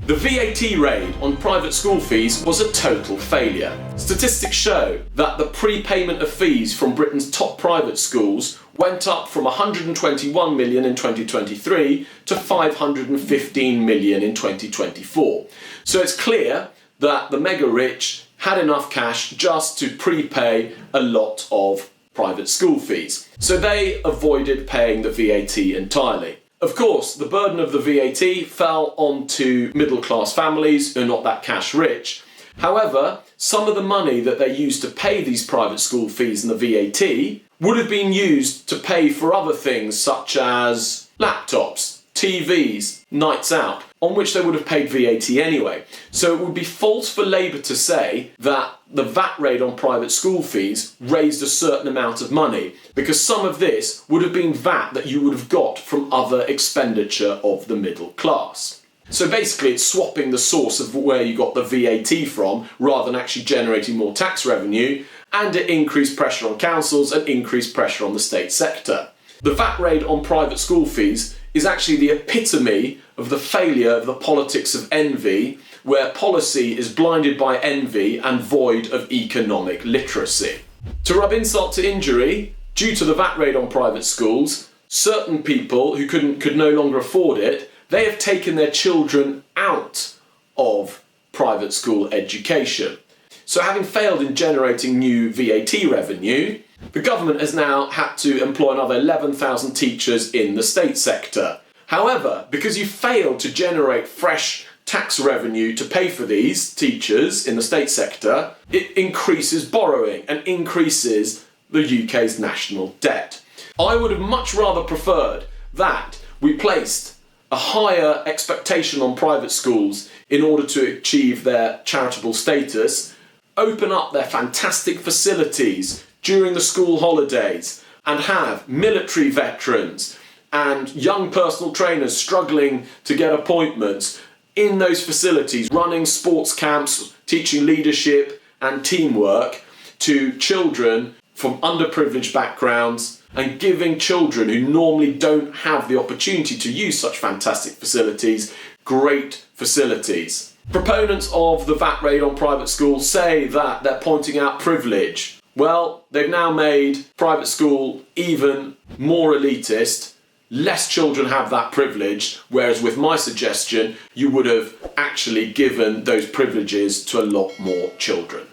The VAT raid on private school fees was a total failure. Statistics show that the prepayment of fees from Britain's top private schools went up from 121 million in 2023 to 515 million in 2024. So it's clear that the mega rich had enough cash just to prepay a lot of private school fees. So they avoided paying the VAT entirely. Of course, the burden of the VAT fell onto middle-class families who are not that cash rich. However, some of the money that they used to pay these private school fees and the VAT would have been used to pay for other things such as laptops, TVs, nights out, on which they would have paid VAT anyway. So it would be false for Labour to say that the VAT raid on private school fees raised a certain amount of money, because some of this would have been VAT that you would have got from other expenditure of the middle class. So basically it's swapping the source of where you got the VAT from rather than actually generating more tax revenue, and it increased pressure on councils and increased pressure on the state sector. The VAT raid on private school fees is actually the epitome of the failure of the politics of envy, where policy is blinded by envy and void of economic literacy. To rub insult to injury, due to the VAT raid on private schools, certain people who could no longer afford it, they have taken their children out of private school education. So having failed in generating new VAT revenue, the government has now had to employ another 11,000 teachers in the state sector. However, because you failed to generate fresh tax revenue to pay for these teachers in the state sector, it increases borrowing and increases the UK's national debt. I would have much rather preferred that we placed a higher expectation on private schools in order to achieve their charitable status, open up their fantastic facilities during the school holidays, and have military veterans and young personal trainers struggling to get appointments in those facilities, running sports camps, teaching leadership and teamwork to children from underprivileged backgrounds, and giving children who normally don't have the opportunity to use such fantastic facilities great facilities. Proponents of the VAT raid on private schools say that they're pointing out privilege. Well, they've now made private school even more elitist. Less children have that privilege, whereas with my suggestion, you would have actually given those privileges to a lot more children.